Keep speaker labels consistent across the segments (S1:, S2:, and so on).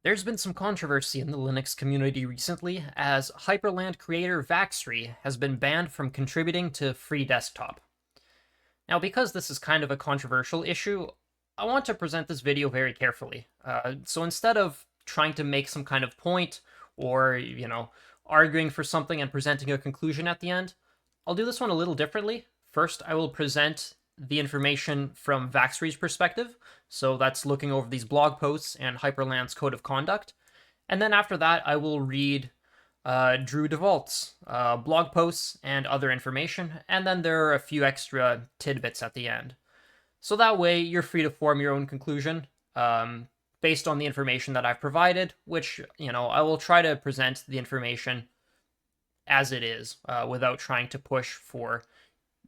S1: There's been some controversy in the Linux community recently, as Hyprland creator Vaxry has been banned from contributing to Free Desktop. Now, because this is kind of a controversial issue, I want to present this video very carefully. So instead of trying to make some kind of point, or, arguing for something and presenting a conclusion at the end, I'll do this one a little differently. First, I will present the information from Vaxry's perspective, so that's looking over these blog posts and Hyperland's code of conduct. And then after that, I will read Drew DeVault's blog posts and other information, and then there are a few extra tidbits at the end. So that way, you're free to form your own conclusion based on the information that I've provided, which, I will try to present the information as it is without trying to push for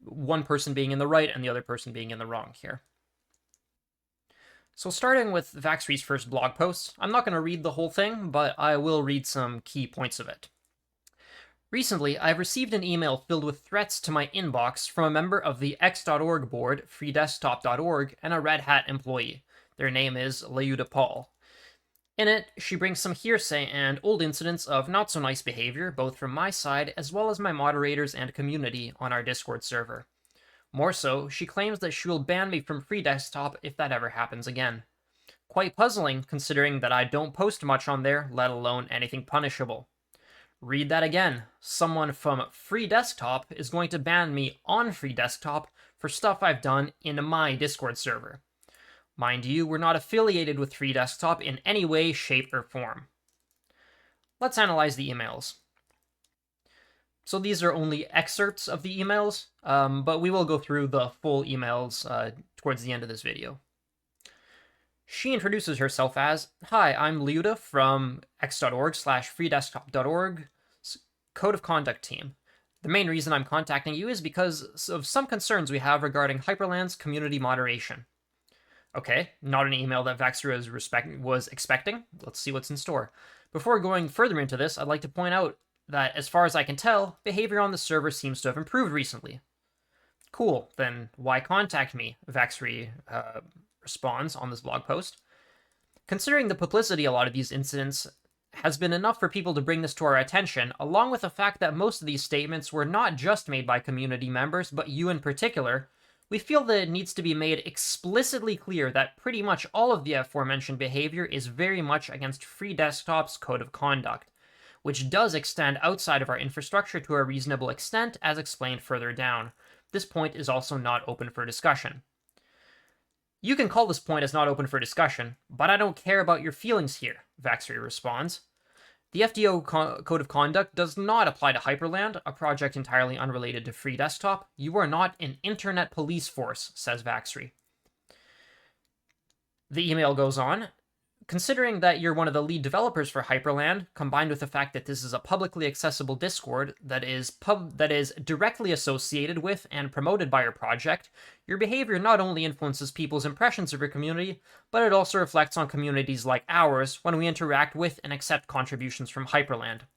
S1: one person being in the right and the other person being in the wrong here. So starting with Vaxry's first blog post, I'm not going to read the whole thing, but I will read some key points of it. Recently, I've received an email filled with threats to my inbox from a member of the x.org board, freedesktop.org, and a Red Hat employee. Their name is Leuda Paul. In it, she brings some hearsay and old incidents of not-so-nice behavior, both from my side as well as my moderators and community on our Discord server. More so, she claims that she will ban me from Free Desktop if that ever happens again. Quite puzzling, considering that I don't post much on there, let alone anything punishable. Read that again. Someone from Free Desktop is going to ban me on Free Desktop for stuff I've done in my Discord server. Mind you, we're not affiliated with Free Desktop in any way, shape, or form. Let's analyze the emails. So these are only excerpts of the emails, but we will go through the full emails towards the end of this video. She introduces herself as, "Hi, I'm Leuda from x.org/freedesktop.org Code of Conduct team. The main reason I'm contacting you is because of some concerns we have regarding Hyperland's community moderation." Okay, not an email that Vaxry was expecting. Let's see what's in store. Before going further into this, I'd like to point out that, as far as I can tell, behavior on the server seems to have improved recently. Cool, then why contact me? Vaxry responds on this blog post. Considering the publicity a lot of these incidents has been enough for people to bring this to our attention, along with the fact that most of these statements were not just made by community members, but you in particular, we feel that it needs to be made explicitly clear that pretty much all of the aforementioned behavior is very much against Free Desktop's code of conduct, which does extend outside of our infrastructure to a reasonable extent, as explained further down. This point is also not open for discussion. You can call this point as not open for discussion, but I don't care about your feelings here, Vaxry responds. The FDO Code of Conduct does not apply to Hyperland, a project entirely unrelated to Free Desktop. You are not an internet police force, says Vaxry. The email goes on. Considering that you're one of the lead developers for Hyperland, combined with the fact that this is a publicly accessible Discord that is directly associated with and promoted by your project, your behavior not only influences people's impressions of your community, but it also reflects on communities like ours when we interact with and accept contributions from Hyperland.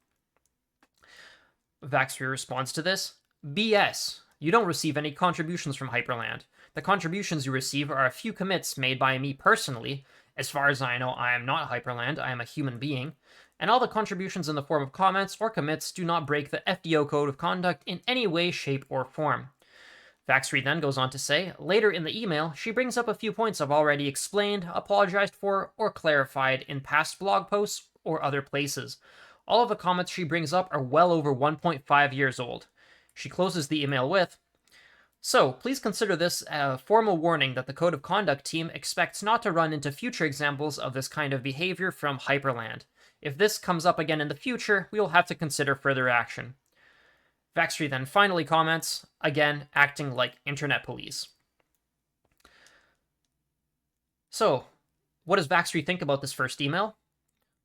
S1: Vaxry responds to this, BS. You don't receive any contributions from Hyperland. The contributions you receive are a few commits made by me personally. As far as I know, I am not Hyperland, I am a human being, and all the contributions in the form of comments or commits do not break the FDO Code of Conduct in any way, shape, or form. Vaxry then goes on to say, later in the email, she brings up a few points I've already explained, apologized for, or clarified in past blog posts or other places. All of the comments she brings up are well over 1.5 years old. She closes the email with, so, please consider this a formal warning that the Code of Conduct team expects not to run into future examples of this kind of behavior from Hyperland. If this comes up again in the future, we will have to consider further action. Vaxry then finally comments, again, acting like internet police. So, what does Vaxry think about this first email?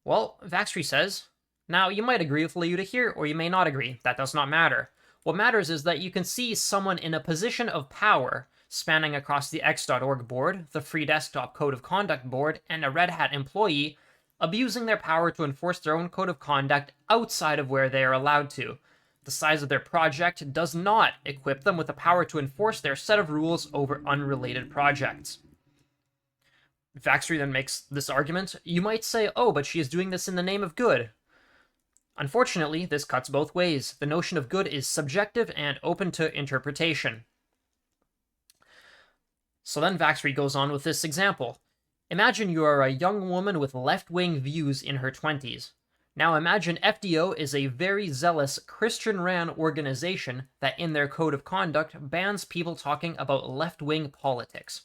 S1: Well, Vaxry says, now you might agree with Leuda here, or you may not agree. That does not matter. What matters is that you can see someone in a position of power, spanning across the x.org board, the Free Desktop Code of Conduct board, and a Red Hat employee, abusing their power to enforce their own code of conduct outside of where they are allowed to. The size of their project does not equip them with the power to enforce their set of rules over unrelated projects. Vaxry then makes this argument. You might say, oh, but she is doing this in the name of good. Unfortunately, this cuts both ways. The notion of good is subjective and open to interpretation. So then Vaxry goes on with this example. Imagine you are a young woman with left-wing views in her 20s. Now imagine FDO is a very zealous Christian-ran organization that in their code of conduct bans people talking about left-wing politics.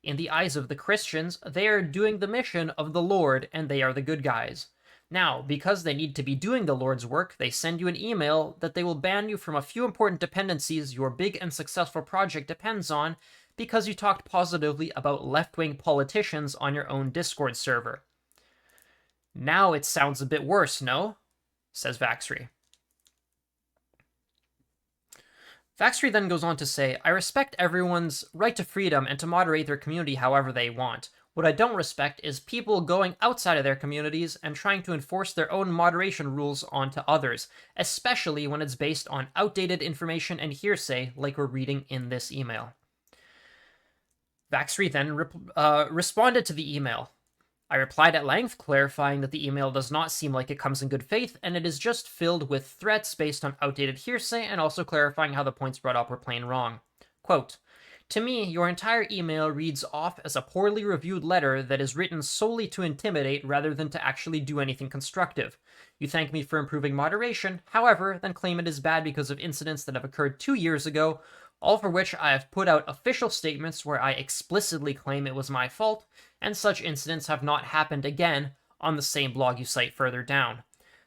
S1: In the eyes of the Christians, they are doing the mission of the Lord and they are the good guys. Now, because they need to be doing the Lord's work, they send you an email that they will ban you from a few important dependencies your big and successful project depends on because you talked positively about left-wing politicians on your own Discord server. Now it sounds a bit worse, no? Says Vaxry. Vaxry then goes on to say, I respect everyone's right to freedom and to moderate their community however they want. What I don't respect is people going outside of their communities and trying to enforce their own moderation rules onto others, especially when it's based on outdated information and hearsay like we're reading in this email. Vaxry then responded to the email. I replied at length, clarifying that the email does not seem like it comes in good faith, and it is just filled with threats based on outdated hearsay, and also clarifying how the points brought up were plain wrong. Quote, to me, your entire email reads off as a poorly reviewed letter that is written solely to intimidate rather than to actually do anything constructive. You thank me for improving moderation, however, then claim it is bad because of incidents that have occurred 2 years ago, all for which I have put out official statements where I explicitly claim it was my fault, and such incidents have not happened again on the same blog you cite further down.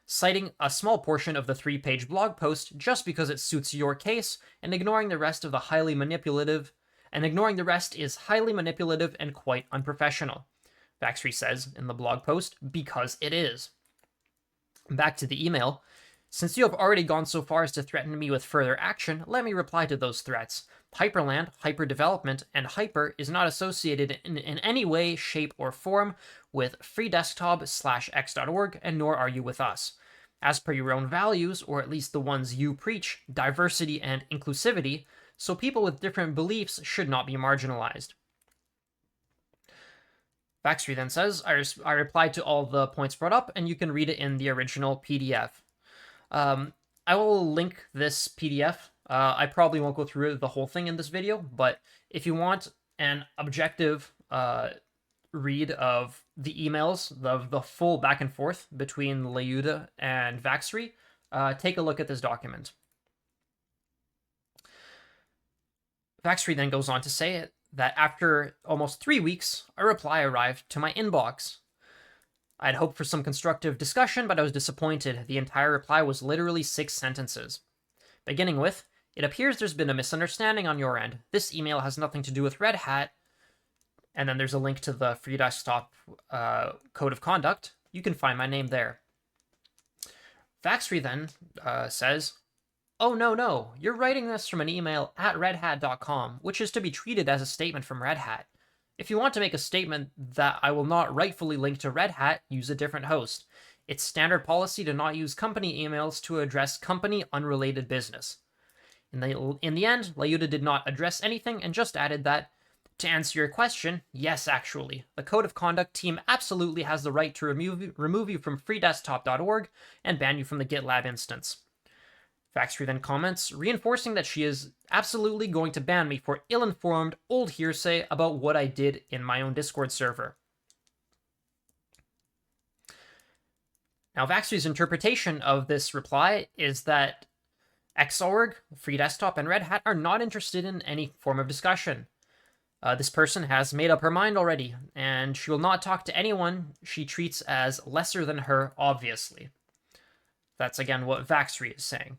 S1: Citing a small portion of the 3-page blog post just because it suits your case, and ignoring the rest is highly manipulative and quite unprofessional. Vaxry says in the blog post, because it is. Back to the email. Since you have already gone so far as to threaten me with further action, let me reply to those threats. Hyperland, hyperdevelopment, and hyper is not associated in any way, shape, or form with freedesktop/x.org, and nor are you with us. As per your own values, or at least the ones you preach, diversity and inclusivity, so people with different beliefs should not be marginalized. Vaxry then says, I replied to all the points brought up, and you can read it in the original PDF. I will link this PDF. I probably won't go through the whole thing in this video, but if you want an objective read of the emails, the full back and forth between Leyuda and Vaxry, take a look at this document. Vaxry then goes on to say that after almost 3 weeks, a reply arrived to my inbox. I had hoped for some constructive discussion, but I was disappointed. The entire reply was literally 6 sentences. Beginning with, it appears there's been a misunderstanding on your end. This email has nothing to do with Red Hat. And then there's a link to the Free Desktop Code of Conduct. You can find my name there. Vaxry then says, oh, no, you're writing this from an email at redhat.com, which is to be treated as a statement from Red Hat. If you want to make a statement that I will not rightfully link to Red Hat, use a different host. It's standard policy to not use company emails to address company unrelated business. In the end, Leyuda did not address anything and just added that, to answer your question, yes, actually. The Code of Conduct team absolutely has the right to remove you from freedesktop.org and ban you from the GitLab instance. Vaxry then comments, reinforcing that she is absolutely going to ban me for ill-informed, old hearsay about what I did in my own Discord server. Now, Vaxry's interpretation of this reply is that Xorg, Free Desktop, and Red Hat are not interested in any form of discussion. This person has made up her mind already, and she will not talk to anyone she treats as lesser than her, obviously. That's, again, what Vaxry is saying.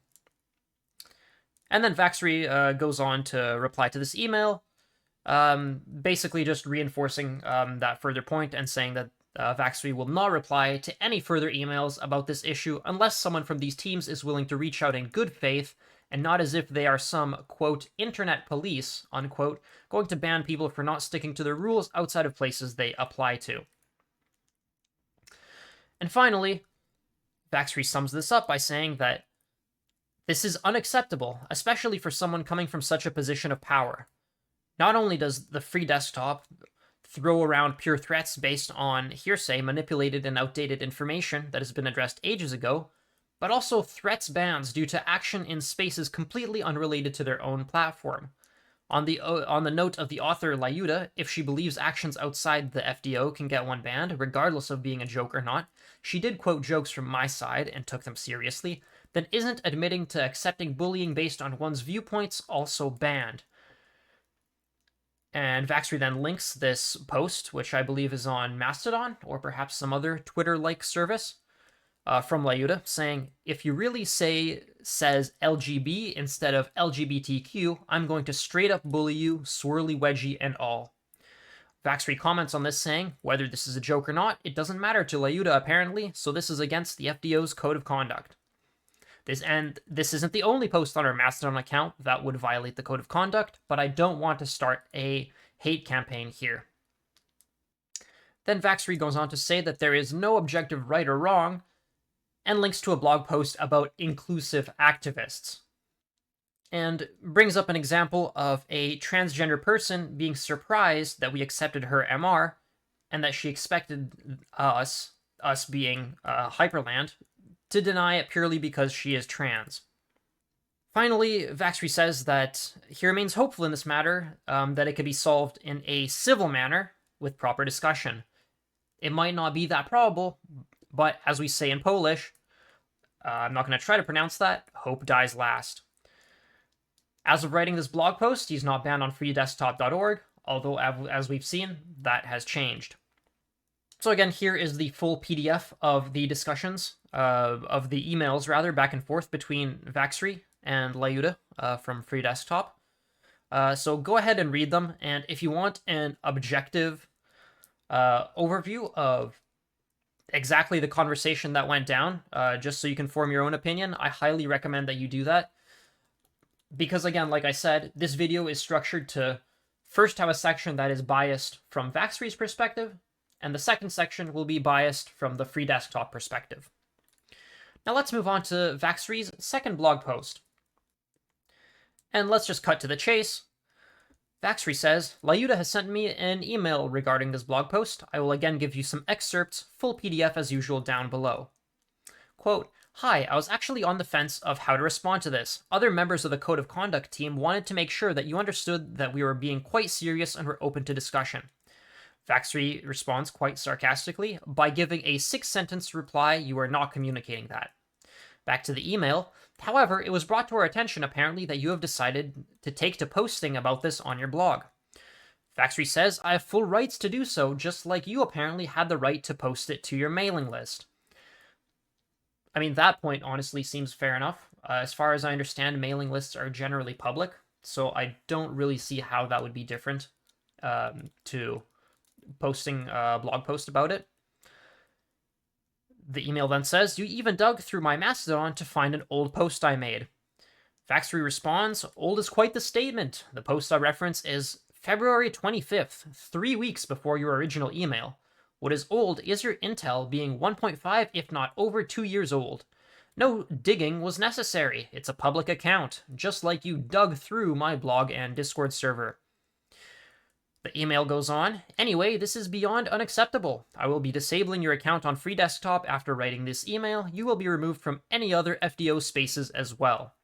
S1: And then Vaxry goes on to reply to this email, basically just reinforcing that further point and saying that Vaxry will not reply to any further emails about this issue unless someone from these teams is willing to reach out in good faith and not as if they are some, quote, internet police, unquote, going to ban people for not sticking to their rules outside of places they apply to. And finally, Vaxry sums this up by saying that this is unacceptable, especially for someone coming from such a position of power. Not only does the Free Desktop throw around pure threats based on hearsay, manipulated and outdated information that has been addressed ages ago, but also threats bans due to action in spaces completely unrelated to their own platform. On the note of the author Lyuda, if she believes actions outside the FDO can get one banned, regardless of being a joke or not, she did quote jokes from my side and took them seriously, then isn't admitting to accepting bullying based on one's viewpoints also banned? And Vaxry then links this post, which I believe is on Mastodon or perhaps some other Twitter-like service, from Lyuda, saying, if you really says LGB instead of LGBTQ, I'm going to straight up bully you, swirly wedgie and all. Vaxry comments on this saying, whether this is a joke or not, it doesn't matter to Lyuda apparently, so this is against the FDO's code of conduct. This isn't the only post on our Mastodon account that would violate the code of conduct, but I don't want to start a hate campaign here. Then Vaxry goes on to say that there is no objective right or wrong, and links to a blog post about inclusive activists, and brings up an example of a transgender person being surprised that we accepted her MR, and that she expected us being Hyprland, to deny it purely because she is trans. Finally, Vaxry says that he remains hopeful in this matter, that it could be solved in a civil manner with proper discussion. It might not be that probable, but as we say in Polish, I'm not going to try to pronounce that, hope dies last. As of writing this blog post, he's not banned on freedesktop.org, although as we've seen, that has changed. So again, here is the full PDF of the discussions, of the emails, rather, back and forth between Vaxry and Lyuda from Free Desktop. So go ahead and read them, and if you want an objective overview of exactly the conversation that went down, just so you can form your own opinion, I highly recommend that you do that. Because again, like I said, this video is structured to first have a section that is biased from Vaxry's perspective, and the second section will be biased from the Free Desktop perspective. Now let's move on to Vaxry's second blog post. And let's just cut to the chase. Vaxry says, Lyuda has sent me an email regarding this blog post. I will again give you some excerpts, full PDF as usual down below. Quote, hi, I was actually on the fence of how to respond to this. Other members of the Code of Conduct team wanted to make sure that you understood that we were being quite serious and were open to discussion. Vaxry responds quite sarcastically, by giving a 6-sentence reply, you are not communicating that. Back to the email. However, it was brought to our attention apparently that you have decided to take to posting about this on your blog. Vaxry says, I have full rights to do so, just like you apparently had the right to post it to your mailing list. I mean, that point honestly seems fair enough. As far as I understand, mailing lists are generally public, so I don't really see how that would be different to posting a blog post about it. The email then says, you even dug through my Mastodon to find an old post I made. Vaxry responds, old is quite the statement. The post I reference is February 25th, 3 weeks before your original email. What is old is your intel being 1.5, if not over 2 years old. No digging was necessary. It's a public account, just like you dug through my blog and Discord server. The email goes on, anyway, this is beyond unacceptable. I will be disabling your account on Free Desktop after writing this email. You will be removed from any other FDO spaces as well.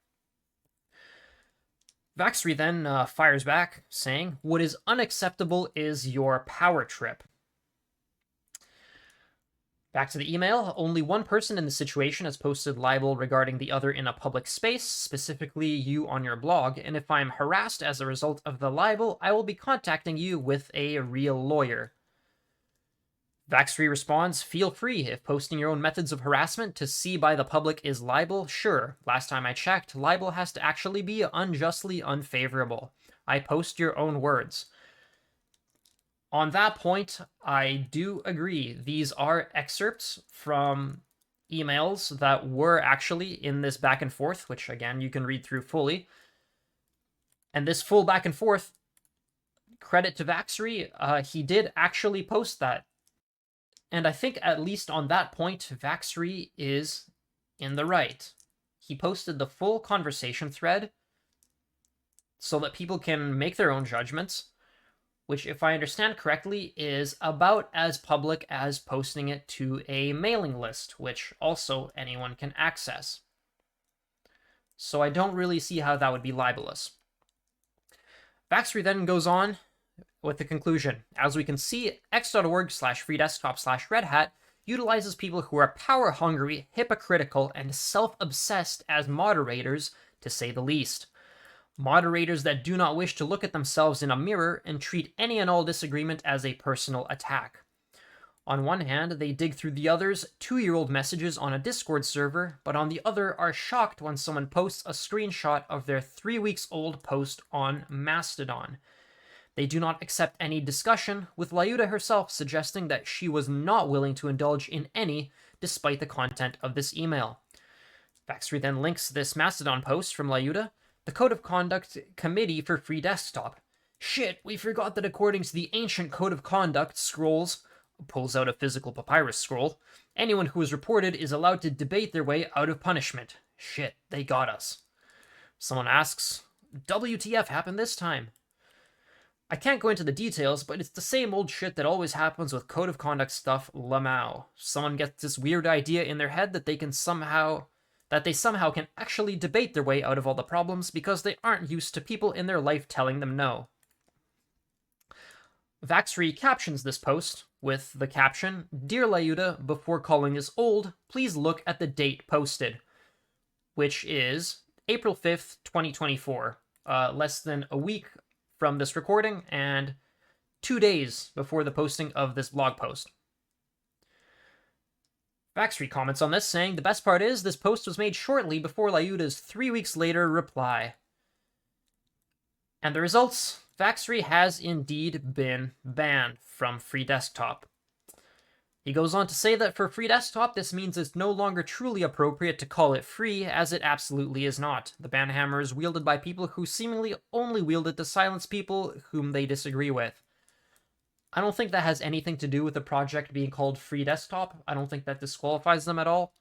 S1: Vaxry then fires back, saying, what is unacceptable is your power trip. Back to the email, only one person in the situation has posted libel regarding the other in a public space, specifically you on your blog, and if I'm harassed as a result of the libel, I will be contacting you with a real lawyer. Vaxry responds, feel free, if posting your own methods of harassment to see by the public is libel, sure. Last time I checked, libel has to actually be unjustly unfavorable. I post your own words. On that point, I do agree. These are excerpts from emails that were actually in this back and forth, which again, you can read through fully. And this full back and forth, credit to Vaxry, he did actually post that. And I think at least on that point, Vaxry is in the right. He posted the full conversation thread so that people can make their own judgments. which, if I understand correctly, is about as public as posting it to a mailing list, which also anyone can access. So I don't really see how that would be libelous. Vaxry then goes on with the conclusion. As we can see, x.org/freedesktop/Red Hat utilizes people who are power-hungry, hypocritical, and self-obsessed as moderators, to say the least. Moderators that do not wish to look at themselves in a mirror and treat any and all disagreement as a personal attack. On one hand, they dig through the other's 2-year-old messages on a Discord server, but on the other are shocked when someone posts a screenshot of their 3-week-old post on Mastodon. They do not accept any discussion, with Lyuda herself suggesting that she was not willing to indulge in any, despite the content of this email. Vaxry then links this Mastodon post from Lyuda, the Code of Conduct Committee for Free Desktop. Shit, we forgot that according to the ancient Code of Conduct scrolls, pulls out a physical papyrus scroll, anyone who is reported is allowed to debate their way out of punishment. Shit, they got us. Someone asks, WTF happened this time? I can't go into the details, but it's the same old shit that always happens with Code of Conduct stuff, lamau. Someone gets this weird idea in their head that they somehow can actually debate their way out of all the problems because they aren't used to people in their life telling them no. Vaxry captions this post with the caption, Dear Lyuda, before calling us old, please look at the date posted, which is April 5th, 2024, less than a week from this recording and 2 days before the posting of this blog post. Vaxry comments on this, saying, the best part is this post was made shortly before Lyuda's 3 weeks later reply. And the results, Vaxry has indeed been banned from Free Desktop. He goes on to say that for Free Desktop, this means it's no longer truly appropriate to call it free, as it absolutely is not. The ban hammer is wielded by people who seemingly only wield it to silence people whom they disagree with. I don't think that has anything to do with the project being called Free Desktop. I don't think that disqualifies them at all.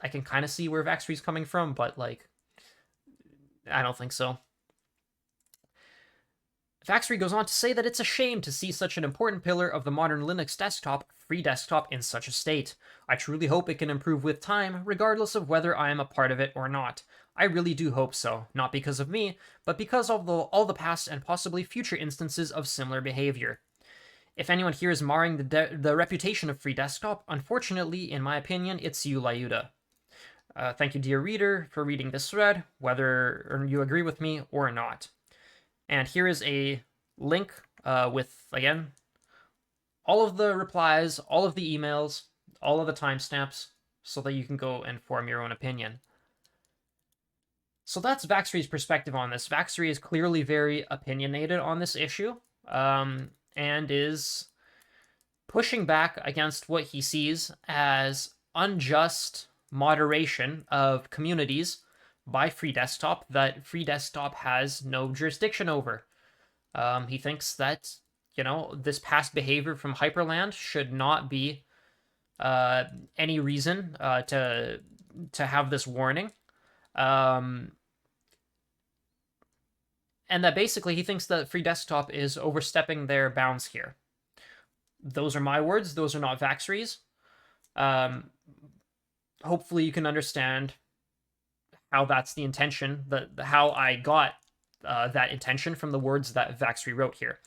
S1: I can kind of see where Vaxry's coming from, but, like, I don't think so. Vaxry goes on to say that it's a shame to see such an important pillar of the modern Linux desktop, Free Desktop, in such a state. I truly hope it can improve with time, regardless of whether I am a part of it or not. I really do hope so, not because of me, but because of all the past and possibly future instances of similar behavior. If anyone here is marring the reputation of Free Desktop, unfortunately, in my opinion, it's you, Lyuda. Thank you, dear reader, for reading this thread, whether you agree with me or not. And here is a link with, again, all of the replies, all of the emails, all of the timestamps, so that you can go and form your own opinion. So that's Vaxry's perspective on this. Vaxry is clearly very opinionated on this issue, and is pushing back against what he sees as unjust moderation of communities by Free Desktop that Free Desktop has no jurisdiction over. He thinks that, this past behavior from Hyprland should not be any reason to have this warning. And that basically he thinks that Free Desktop is overstepping their bounds here. Those are my words. Those are not Vaxry's. Hopefully you can understand how that's the intention, how I got that intention from the words that Vaxry wrote here.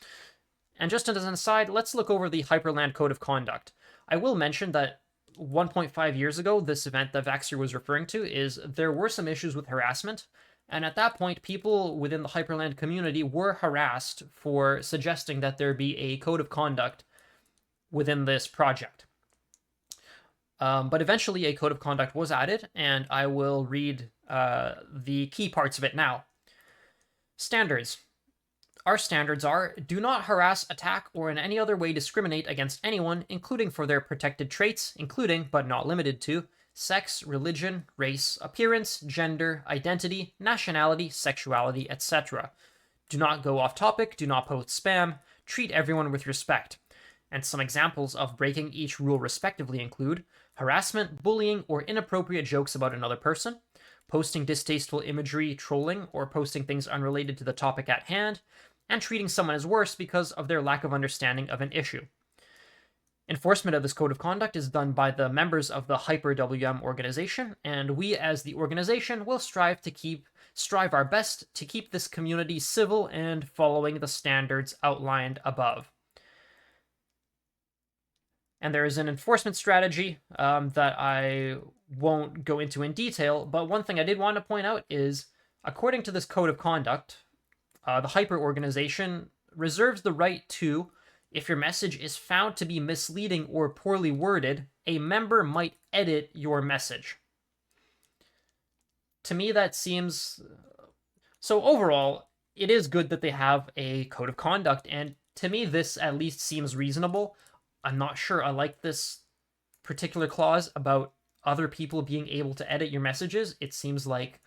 S1: And just as an aside, let's look over the Hyprland Code of Conduct. I will mention that 1.5 years ago, this event that Vaxry was referring to there were some issues with harassment, and at that point, people within the Hyprland community were harassed for suggesting that there be a code of conduct within this project. But eventually a code of conduct was added, and I will read the key parts of it now. Standards. Our standards are, do not harass, attack, or in any other way discriminate against anyone, including for their protected traits, including, but not limited to, sex, religion, race, appearance, gender, identity, nationality, sexuality, etc. Do not go off topic, do not post spam, treat everyone with respect. And some examples of breaking each rule respectively include harassment, bullying, or inappropriate jokes about another person, posting distasteful imagery, trolling, or posting things unrelated to the topic at hand, and treating someone as worse because of their lack of understanding of an issue. Enforcement of this code of conduct is done by the members of the Hyper WM organization, and we as the organization will strive our best to keep this community civil and following the standards outlined above. And there is an enforcement strategy that I won't go into in detail, but one thing I did want to point out is, according to this code of conduct, the Hyper organization reserves the right to, if your message is found to be misleading or poorly worded, a member might edit your message. To me, that seems... So overall, it is good that they have a code of conduct, and to me, this at least seems reasonable. I'm not sure I like this particular clause about other people being able to edit your messages. It seems like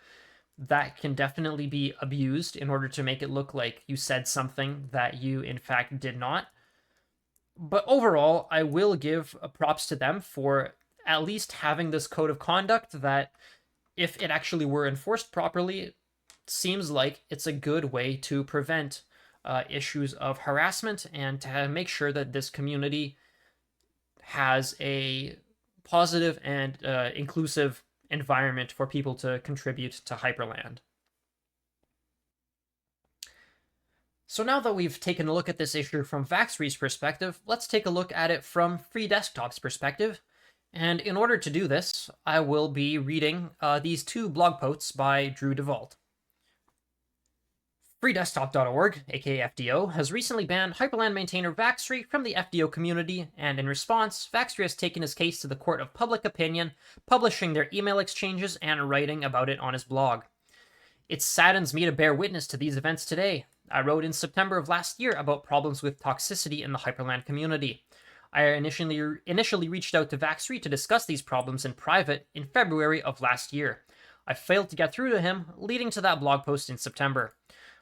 S1: that can definitely be abused in order to make it look like you said something that you, in fact, did not. But overall, I will give props to them for at least having this code of conduct that, if it actually were enforced properly, seems like it's a good way to prevent issues of harassment and to make sure that this community has a positive and inclusive environment for people to contribute to Hyprland. So now that we've taken a look at this issue from Vaxry's perspective, let's take a look at it from Free Desktop's perspective. And in order to do this, I will be reading these two blog posts by Drew DeVault. FreeDesktop.org, aka FDO, has recently banned Hyprland maintainer Vaxry from the FDO community, and in response, Vaxry has taken his case to the court of public opinion, publishing their email exchanges and writing about it on his blog. It saddens me to bear witness to these events today. I wrote in September of last year about problems with toxicity in the Hyprland community. I initially reached out to Vaxry to discuss these problems in private in February of last year. I failed to get through to him, leading to that blog post in September.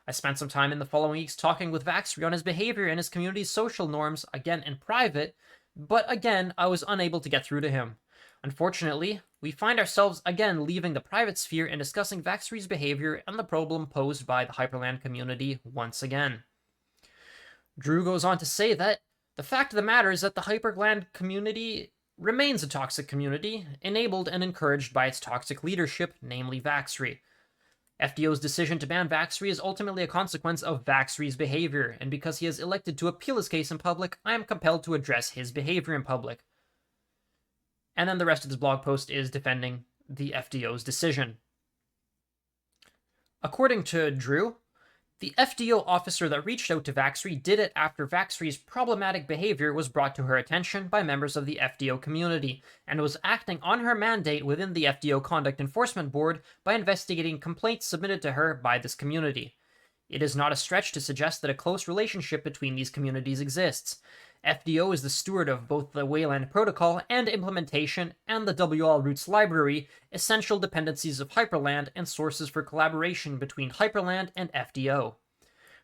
S1: I spent some time in the following weeks talking with Vaxry on his behavior and his community's social norms, again in private, but again, I was unable to get through to him. Unfortunately, we find ourselves again leaving the private sphere and discussing Vaxry's behavior and the problem posed by the Hyprland community once again. Drew goes on to say that the fact of the matter is that the Hyprland community remains a toxic community, enabled and encouraged by its toxic leadership, namely Vaxry. FDO's decision to ban Vaxry is ultimately a consequence of Vaxry's behavior, and because he has elected to appeal his case in public, I am compelled to address his behavior in public. And then the rest of this blog post is defending the FDO's decision. According to Drew, the FDO officer that reached out to Vaxry did it after Vaxry's problematic behavior was brought to her attention by members of the FDO community, and was acting on her mandate within the FDO Conduct Enforcement Board by investigating complaints submitted to her by this community. It is not a stretch to suggest that a close relationship between these communities exists. FDO is the steward of both the Wayland Protocol and implementation, and the WL Roots Library, essential dependencies of Hyprland and sources for collaboration between Hyprland and FDO.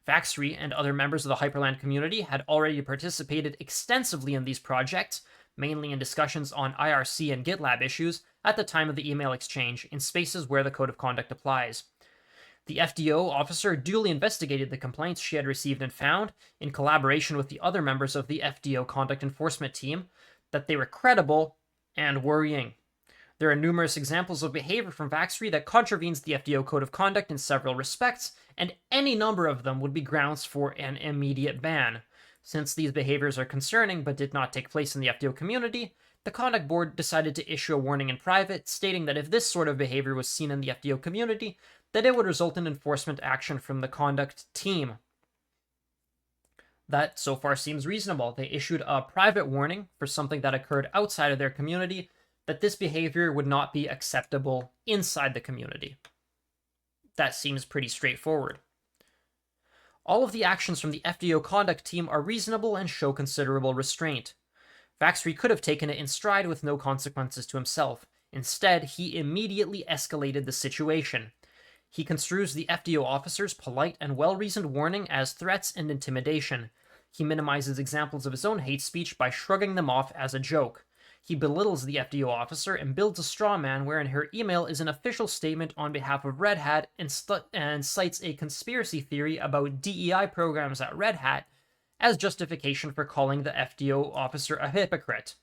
S1: Vaxry and other members of the Hyprland community had already participated extensively in these projects, mainly in discussions on IRC and GitLab issues, at the time of the email exchange, in spaces where the Code of Conduct applies. The FDO officer duly investigated the complaints she had received and found, in collaboration with the other members of the FDO Conduct Enforcement team, that they were credible and worrying. There are numerous examples of behavior from Vaxry that contravenes the FDO Code of Conduct in several respects, and any number of them would be grounds for an immediate ban. Since these behaviors are concerning but did not take place in the FDO community, the Conduct Board decided to issue a warning in private, stating that if this sort of behavior was seen in the FDO community, that it would result in enforcement action from the conduct team. That so far seems reasonable. They issued a private warning for something that occurred outside of their community, that this behavior would not be acceptable inside the community. That seems pretty straightforward. All of the actions from the FDO conduct team are reasonable and show considerable restraint. Vaxry could have taken it in stride with no consequences to himself. Instead, he immediately escalated the situation. He construes the FDO officer's polite and well-reasoned warning as threats and intimidation. He minimizes examples of his own hate speech by shrugging them off as a joke. He belittles the FDO officer and builds a straw man wherein her email is an official statement on behalf of Red Hat and cites a conspiracy theory about DEI programs at Red Hat as justification for calling the FDO officer a hypocrite.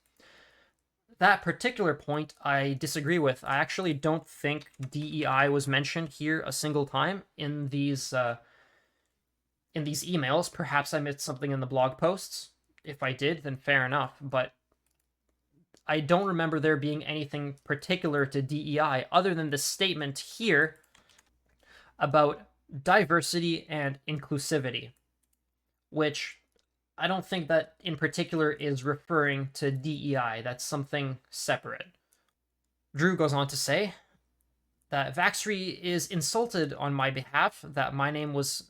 S1: That particular point I disagree with. I actually don't think DEI was mentioned here a single time in these emails. Perhaps I missed something in the blog posts. If I did, then fair enough. But I don't remember there being anything particular to DEI other than the statement here about diversity and inclusivity, which I don't think that in particular is referring to DEI. That's something separate. Drew goes on to say that Vaxry is insulted on my behalf that my name was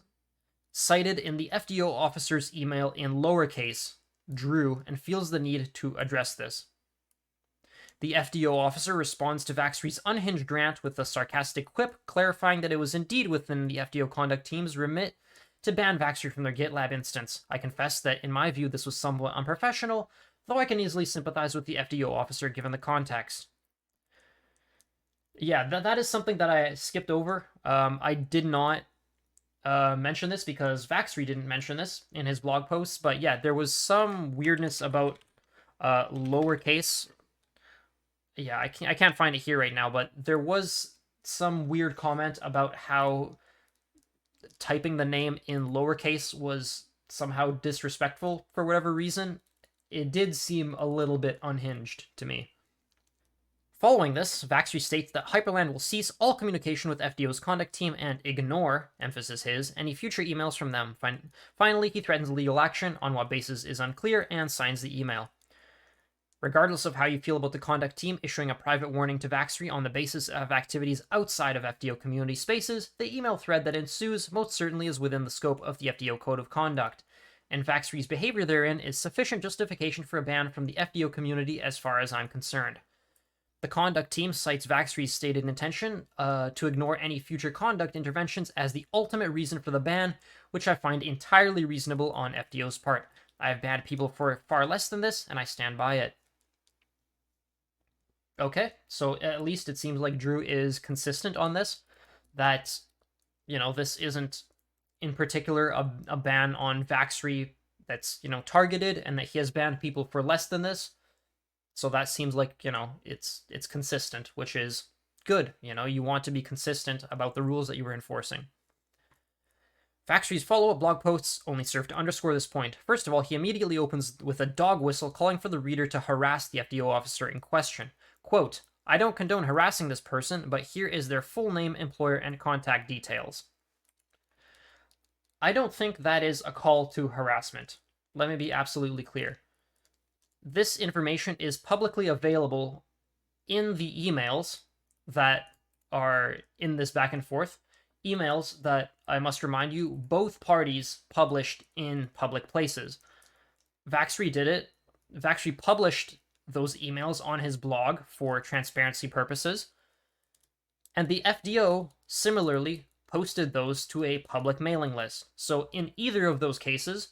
S1: cited in the FDO officer's email in lowercase Drew and feels the need to address this. The FDO officer responds to Vaxry's unhinged rant with a sarcastic quip, clarifying that it was indeed within the FDO conduct team's remit to ban Vaxry from their GitLab instance. I confess that, in my view, this was somewhat unprofessional, though I can easily sympathize with the FDO officer given the context. Yeah, that is something that I skipped over. I did not mention this because Vaxry didn't mention this in his blog posts, but yeah, there was some weirdness about lowercase. Yeah, I can't find it here right now, but there was some weird comment about how typing the name in lowercase was somehow disrespectful for whatever reason. It did seem a little bit unhinged to me. Following this, Vaxry states that Hyprland will cease all communication with FDO's conduct team and ignore, emphasis his, any future emails from them. Finally, he threatens legal action on what basis is unclear and signs the email. Regardless of how you feel about the conduct team issuing a private warning to Vaxry on the basis of activities outside of FDO community spaces, the email thread that ensues most certainly is within the scope of the FDO Code of Conduct, and Vaxry's behavior therein is sufficient justification for a ban from the FDO community as far as I'm concerned. The conduct team cites Vaxry's stated intention to ignore any future conduct interventions as the ultimate reason for the ban, which I find entirely reasonable on FDO's part. I have banned people for far less than this, and I stand by it. Okay, so at least it seems like Drew is consistent on this, that, this isn't in particular a ban on Vaxry that's, targeted, and that he has banned people for less than this. So that seems like, it's consistent, which is good. You want to be consistent about the rules that you were enforcing. Vaxry's follow-up blog posts only serve to underscore this point. First of all, he immediately opens with a dog whistle calling for the reader to harass the FDO officer in question. Quote, I don't condone harassing this person, but here is their full name, employer, and contact details. I don't think that is a call to harassment. Let me be absolutely clear. This information is publicly available in the emails that are in this back and forth. Emails that, I must remind you, both parties published in public places. Vaxry did it. Vaxry published those emails on his blog for transparency purposes. And the FDO similarly posted those to a public mailing list. So in either of those cases,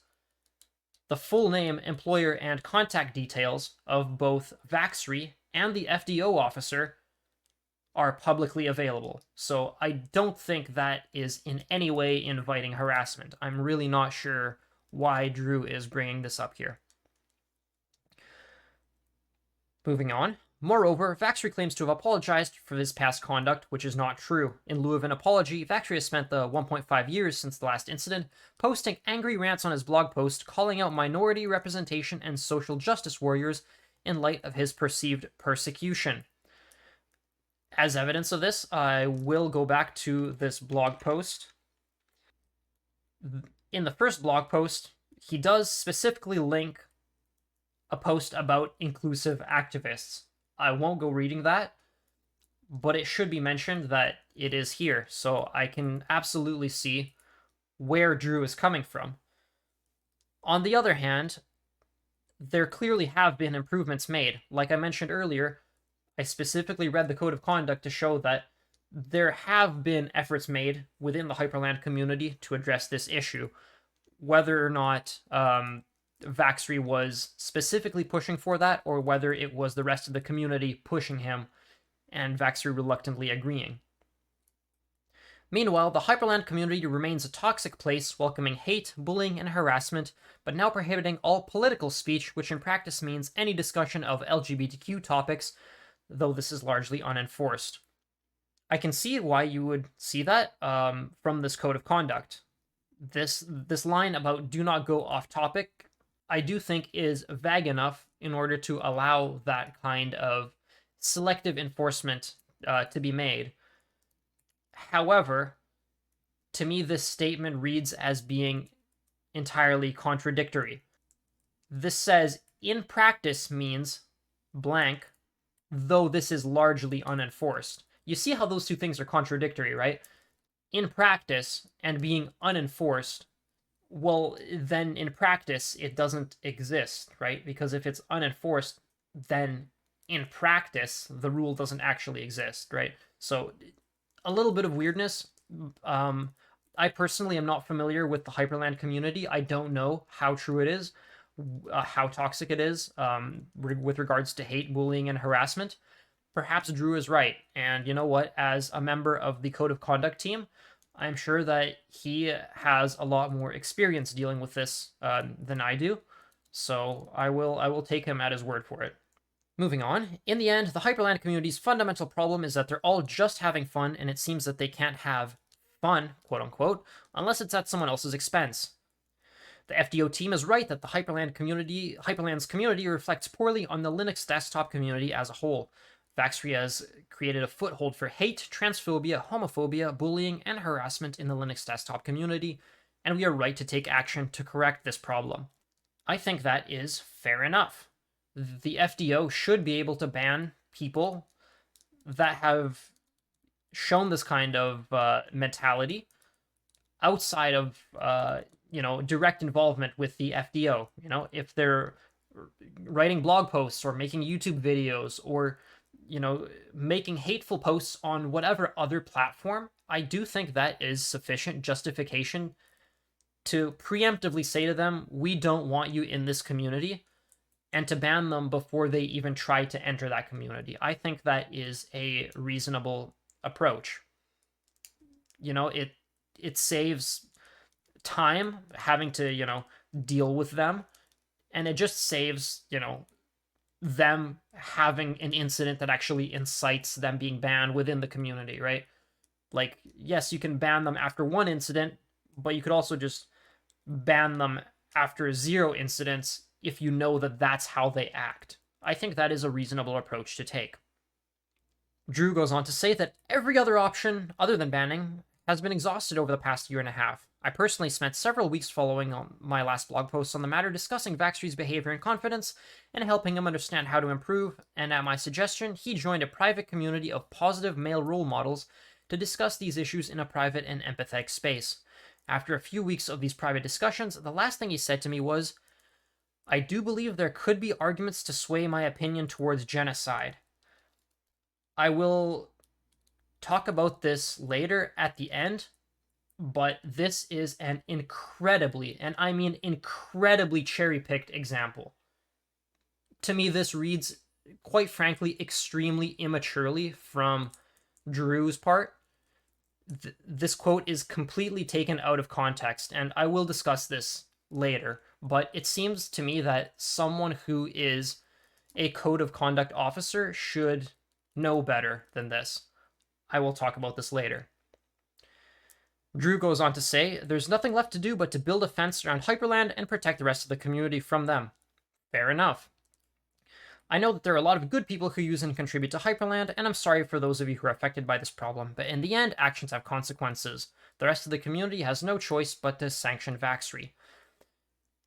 S1: the full name, employer, and contact details of both Vaxry and the FDO officer are publicly available. So I don't think that is in any way inviting harassment. I'm really not sure why Drew is bringing this up here. Moving on. Moreover, Vaxry claims to have apologized for his past conduct, which is not true. In lieu of an apology, Vaxry has spent the 1.5 years since the last incident posting angry rants on his blog post, calling out minority representation and social justice warriors in light of his perceived persecution. As evidence of this, I will go back to this blog post. In the first blog post, he does specifically link a post about inclusive activists. I won't go reading that, but it should be mentioned that it is here, so I can absolutely see where Drew is coming from. On the other hand, there clearly have been improvements made. Like I mentioned earlier, I specifically read the Code of Conduct to show that there have been efforts made within the Hyprland community to address this issue. Whether or not Vaxry was specifically pushing for that, or whether it was the rest of the community pushing him and Vaxry reluctantly agreeing. Meanwhile, the Hyprland community remains a toxic place, welcoming hate, bullying, and harassment, but now prohibiting all political speech, which in practice means any discussion of LGBTQ topics, though this is largely unenforced. I can see why you would see that from this code of conduct. This line about do not go off topic, I do think is vague enough in order to allow that kind of selective enforcement to be made. However, to me, this statement reads as being entirely contradictory. This says, in practice means blank, though this is largely unenforced. You see how those two things are contradictory, right? In practice and being unenforced, well, then in practice, it doesn't exist, right? Because if it's unenforced, then in practice, the rule doesn't actually exist, right? So a little bit of weirdness. I personally am not familiar with the Hyprland community. I don't know how true it is, how toxic it is with regards to hate, bullying, and harassment. Perhaps Drew is right. And you know what? As a member of the Code of Conduct team, I'm sure that he has a lot more experience dealing with this than I do. So I will take him at his word for it. Moving on, in the end, the Hyprland community's fundamental problem is that they're all just having fun, and it seems that they can't have fun, quote-unquote, unless it's at someone else's expense. The FDO team is right that the Hyprland's community reflects poorly on the Linux desktop community as a whole. Vaxry has created a foothold for hate, transphobia, homophobia, bullying, and harassment in the Linux desktop community, and we are right to take action to correct this problem. I think that is fair enough. The FDO should be able to ban people that have shown this kind of mentality outside of direct involvement with the FDO. If they're writing blog posts or making YouTube videos or making hateful posts on whatever other platform, I do think that is sufficient justification to preemptively say to them, we don't want you in this community, and to ban them before they even try to enter that community. I think that is a reasonable approach. It saves time having to, deal with them, and it just saves, them having an incident that actually incites them being banned within the community, right? Like, yes, you can ban them after one incident, but you could also just ban them after 0 incidents if you know that that's how they act. I think that is a reasonable approach to take. Drew goes on to say that every other option, other than banning, has been exhausted over the past year and a half. I personally spent several weeks following on my last blog post on the matter, discussing Vaxry's behavior and confidence, and helping him understand how to improve, and at my suggestion, he joined a private community of positive male role models to discuss these issues in a private and empathetic space. After a few weeks of these private discussions, the last thing he said to me was, I do believe there could be arguments to sway my opinion towards genocide. I will talk about this later at the end, but this is an incredibly, and I mean incredibly cherry-picked example. To me, this reads, quite frankly, extremely immaturely from Drew's part. This quote is completely taken out of context, and I will discuss this later, but it seems to me that someone who is a code of conduct officer should know better than this. I will talk about this later. Drew goes on to say, there's nothing left to do but to build a fence around Hyprland and protect the rest of the community from them. Fair enough. I know that there are a lot of good people who use and contribute to Hyprland, and I'm sorry for those of you who are affected by this problem, but in the end, actions have consequences. The rest of the community has no choice but to sanction Vaxry.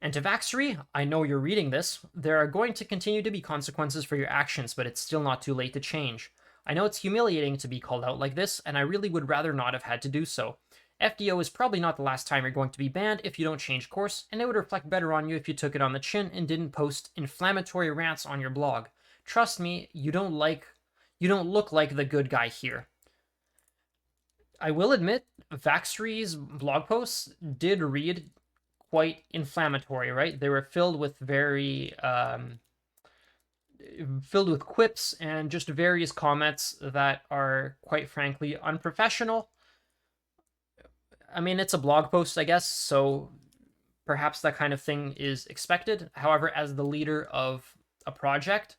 S1: And to Vaxry, I know you're reading this, there are going to continue to be consequences for your actions, but it's still not too late to change. I know it's humiliating to be called out like this, and I really would rather not have had to do so. FDO is probably not the last time you're going to be banned if you don't change course, and it would reflect better on you if you took it on the chin and didn't post inflammatory rants on your blog. Trust me, you don't look like the good guy here. I will admit, Vaxry's blog posts did read quite inflammatory, right? They were filled with filled with quips and just various comments that are quite frankly unprofessional. I mean, it's a blog post, I guess, so perhaps that kind of thing is expected. However, as the leader of a project,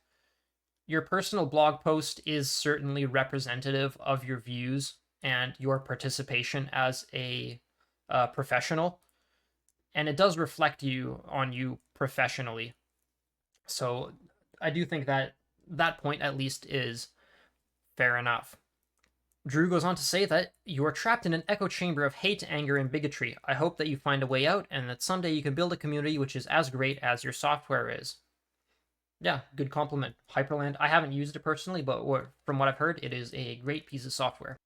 S1: your personal blog post is certainly representative of your views and your participation as a professional, and it does reflect on you professionally. So I do think that that point at least is fair enough. Drew goes on to say that you are trapped in an echo chamber of hate, anger, and bigotry. I hope that you find a way out and that someday you can build a community which is as great as your software is. Yeah, good compliment. Hyprland, I haven't used it personally, but from what I've heard, it is a great piece of software.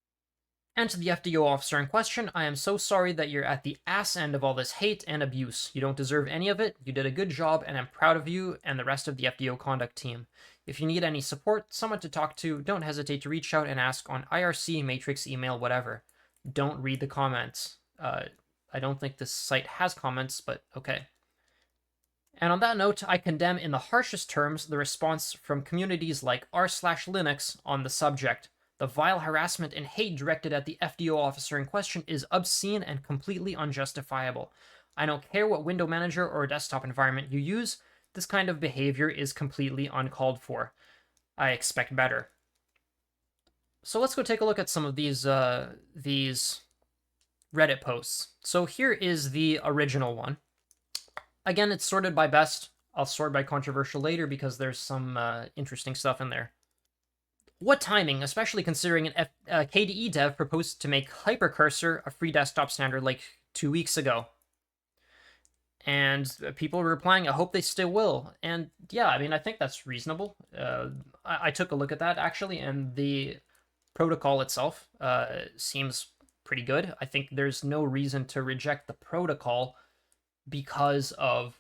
S1: And to the FDO officer in question, I am so sorry that you're at the ass end of all this hate and abuse. You don't deserve any of it. You did a good job, and I'm proud of you and the rest of the FDO conduct team. If you need any support, someone to talk to, don't hesitate to reach out and ask on IRC, Matrix, email, whatever. Don't read the comments. I don't think this site has comments, but okay. And on that note, I condemn in the harshest terms the response from communities like r/Linux on the subject. The vile harassment and hate directed at the FDO officer in question is obscene and completely unjustifiable. I don't care what window manager or desktop environment you use, this kind of behavior is completely uncalled for. I expect better. So let's go take a look at some of these Reddit posts. So here is the original one. Again, it's sorted by best. I'll sort by controversial later because there's some interesting stuff in there. What timing, especially considering a KDE dev proposed to make Hypercursor a free desktop standard like 2 weeks ago. And people were replying, I hope they still will. And yeah, I mean, I think that's reasonable. I took a look at that, actually, and the protocol itself seems pretty good. I think there's no reason to reject the protocol because of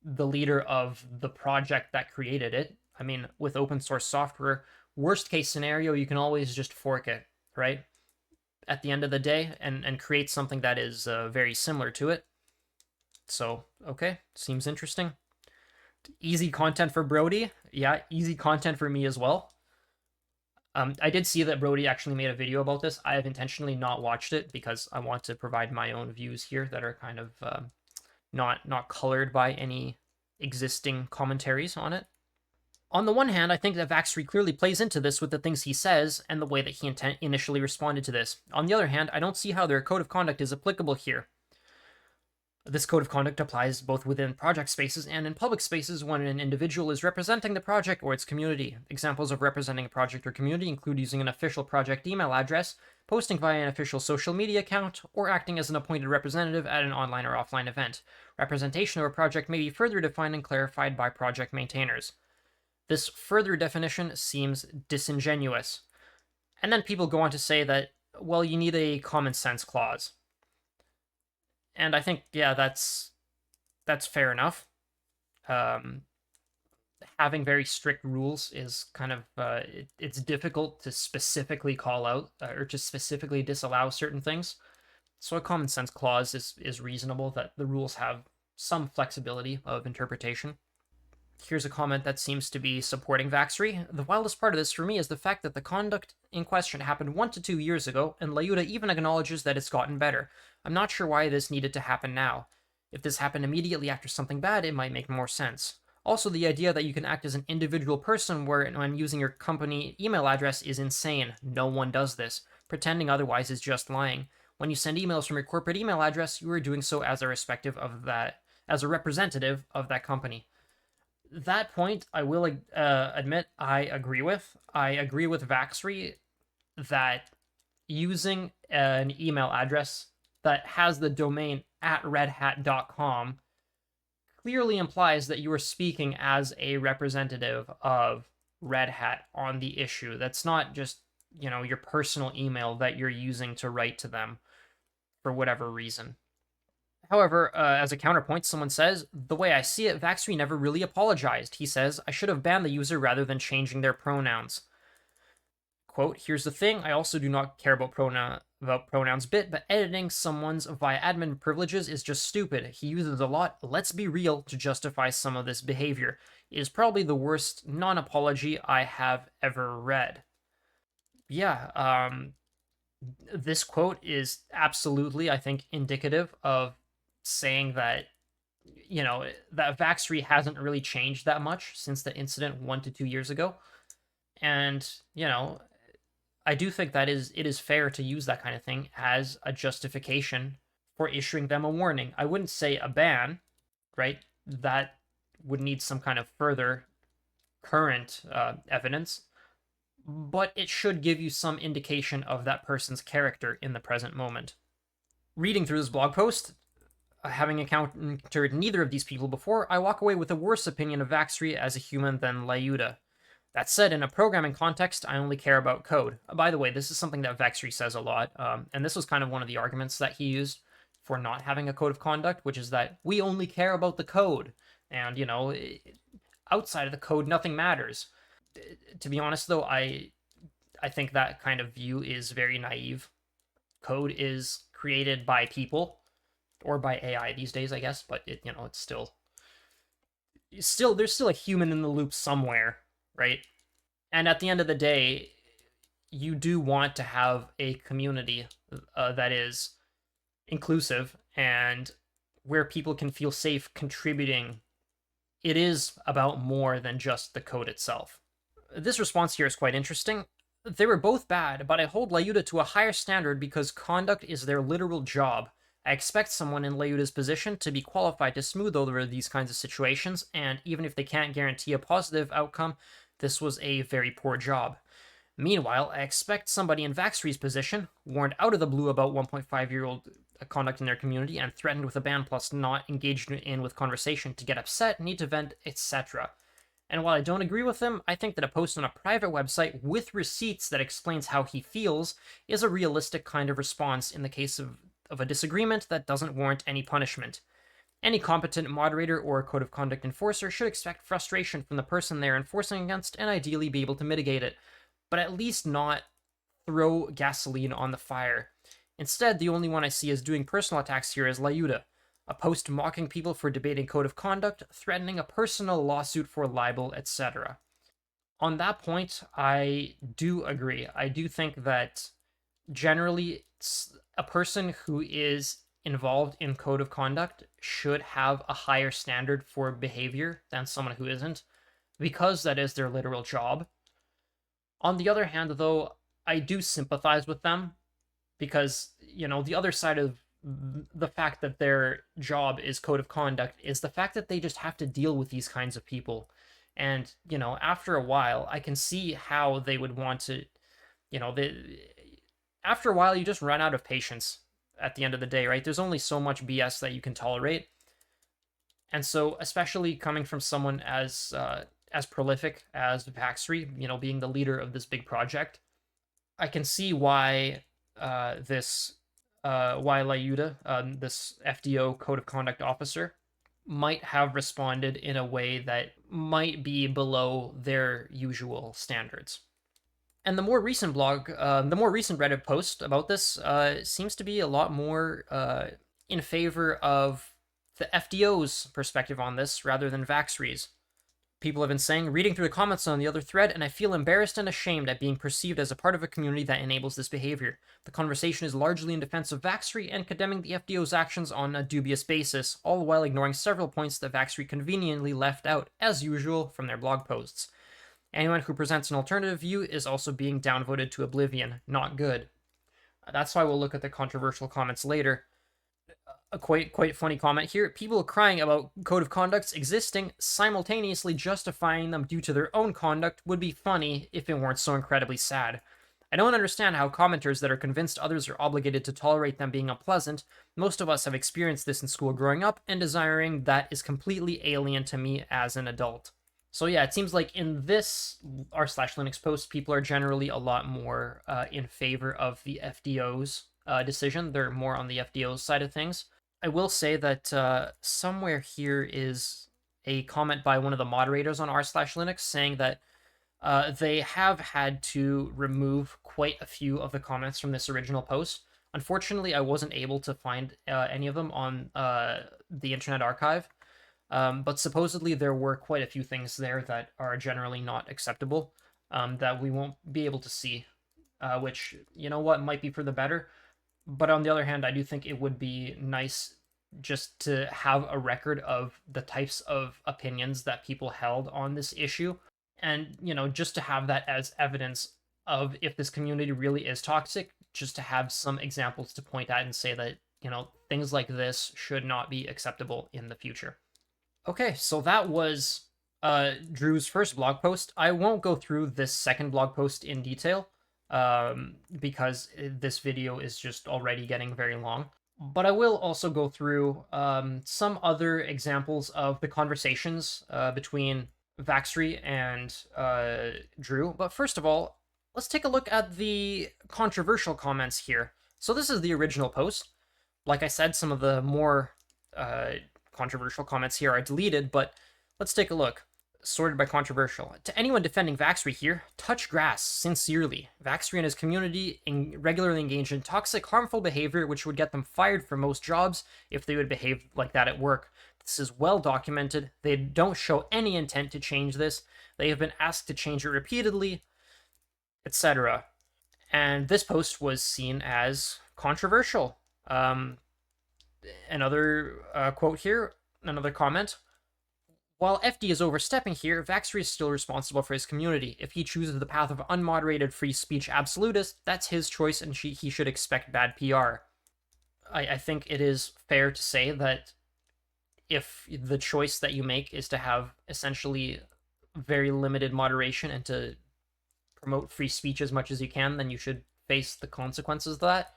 S1: the leader of the project that created it. I mean, with open source software, worst case scenario, you can always just fork it, right? At the end of the day, and create something that is very similar to it. So, okay, seems interesting. Easy content for Brody. Yeah, easy content for me as well. I did see that Brody actually made a video about this. I have intentionally not watched it because I want to provide my own views here that are kind of not colored by any existing commentaries on it. On the one hand, I think that Vaxry clearly plays into this with the things he says and the way that he initially responded to this. On the other hand, I don't see how their code of conduct is applicable here. This code of conduct applies both within project spaces and in public spaces when an individual is representing the project or its community. Examples of representing a project or community include using an official project email address, posting via an official social media account, or acting as an appointed representative at an online or offline event. Representation of a project may be further defined and clarified by project maintainers. This further definition seems disingenuous. And then people go on to say that, well, you need a common sense clause. And I think, yeah, that's fair enough. Having very strict rules is kind of, it's difficult to specifically call out or to specifically disallow certain things. So a common sense clause is reasonable, that the rules have some flexibility of interpretation. Here's a comment that seems to be supporting Vaxry. The wildest part of this for me is the fact that the conduct in question happened 1 to 2 years ago, and Layuda even acknowledges that it's gotten better. I'm not sure why this needed to happen now. If this happened immediately after something bad, it might make more sense. Also, the idea that you can act as an individual person when using your company email address is insane. No one does this. Pretending otherwise is just lying. When you send emails from your corporate email address, you are doing so as a representative of that company. That point, I will admit, I agree with. I agree with Vaxry that using an email address that has the domain @redhat.com clearly implies that you are speaking as a representative of Red Hat on the issue. That's not just, your personal email that you're using to write to them for whatever reason. However, as a counterpoint, someone says, the way I see it, Vaxry never really apologized. He says, I should have banned the user rather than changing their pronouns. Quote, here's the thing, I also do not care about about pronouns bit, but editing someone's via admin privileges is just stupid. He uses a lot, let's be real, to justify some of this behavior. It is probably the worst non-apology I have ever read. Yeah, this quote is absolutely, I think, indicative of saying that, that Vaxry hasn't really changed that much since the incident 1 to 2 years ago. And, I do think that it is fair to use that kind of thing as a justification for issuing them a warning. I wouldn't say a ban, right? That would need some kind of further current evidence, but it should give you some indication of that person's character in the present moment. Reading through this blog post, having encountered neither of these people before, I walk away with a worse opinion of Vaxry as a human than Lyuda. That said, in a programming context, I only care about code. By the way, this is something that Vaxry says a lot, and this was kind of one of the arguments that he used for not having a code of conduct, which is that we only care about the code, and, outside of the code, nothing matters. To be honest, though, I think that kind of view is very naive. Code is created by people, or by AI these days, I guess, but it's still there's still a human in the loop somewhere, right? And at the end of the day, you do want to have a community that is inclusive and where people can feel safe contributing. It is about more than just the code itself. This response here is quite interesting. They were both bad, but I hold Lyuda to a higher standard because conduct is their literal job. I expect someone in Lyuda's position to be qualified to smooth over these kinds of situations, and even if they can't guarantee a positive outcome, this was a very poor job. Meanwhile, I expect somebody in Vaxry's position, warned out of the blue about 1.5-year-old conduct in their community and threatened with a ban plus not engaged in with conversation, to get upset, need to vent, etc. And while I don't agree with him, I think that a post on a private website with receipts that explains how he feels is a realistic kind of response in the case of a disagreement that doesn't warrant any punishment. Any competent moderator or code of conduct enforcer should expect frustration from the person they're enforcing against and ideally be able to mitigate it, but at least not throw gasoline on the fire. Instead, the only one I see as doing personal attacks here is Lyuda, a post mocking people for debating code of conduct, threatening a personal lawsuit for libel, etc. On that point, I do agree. I do think that generally a person who is involved in code of conduct should have a higher standard for behavior than someone who isn't, because that is their literal job. On the other hand, though, I do sympathize with them because, the other side of the fact that their job is code of conduct is the fact that they just have to deal with these kinds of people. And, after a while, I can see how they would want to, after a while, you just run out of patience at the end of the day, right? There's only so much BS that you can tolerate. And so, especially coming from someone as prolific as Vaxry, being the leader of this big project, I can see why why Lyuda, this FDO code of conduct officer, might have responded in a way that might be below their usual standards. And the more recent Reddit post about this seems to be a lot more in favor of the FDO's perspective on this rather than Vaxry's. People have been saying, reading through the comments on the other thread, and I feel embarrassed and ashamed at being perceived as a part of a community that enables this behavior. The conversation is largely in defense of Vaxry and condemning the FDO's actions on a dubious basis, all while ignoring several points that Vaxry conveniently left out, as usual, from their blog posts. Anyone who presents an alternative view is also being downvoted to oblivion. Not good. That's why we'll look at the controversial comments later. A quite funny comment here. People crying about code of conducts existing, simultaneously justifying them due to their own conduct, would be funny if it weren't so incredibly sad. I don't understand how commenters that are convinced others are obligated to tolerate them being unpleasant. Most of us have experienced this in school growing up, and desiring that is completely alien to me as an adult. So yeah, it seems like in this r/Linux post, people are generally a lot more in favor of the FDO's decision. They're more on the FDO's side of things. I will say that somewhere here is a comment by one of the moderators on r/Linux saying that they have had to remove quite a few of the comments from this original post. Unfortunately, I wasn't able to find any of them on the Internet Archive, but supposedly there were quite a few things there that are generally not acceptable, that we won't be able to see, which, you know what, might be for the better. But on the other hand, I do think it would be nice just to have a record of the types of opinions that people held on this issue, and, just to have that as evidence of if this community really is toxic, just to have some examples to point at and say that, things like this should not be acceptable in the future. Okay, so that was Drew's first blog post. I won't go through this second blog post in detail, because this video is just already getting very long. But I will also go through some other examples of the conversations between Vaxry and Drew. But first of all, let's take a look at the controversial comments here. So this is the original post. Like I said, some of the more controversial comments here are deleted, but let's take a look. Sorted by controversial. To anyone defending Vaxry here, touch grass, sincerely. Vaxry and his community regularly engage in toxic, harmful behavior which would get them fired from most jobs if they would behave like that at work. This is well documented. They don't show any intent to change this. They have been asked to change it repeatedly, etc. And this post was seen as controversial. Another quote here, another comment. While FD is overstepping here, Vaxry is still responsible for his community. If he chooses the path of unmoderated free speech absolutist, that's his choice and he should expect bad PR. I think it is fair to say that if the choice that you make is to have essentially very limited moderation and to promote free speech as much as you can, then you should face the consequences of that.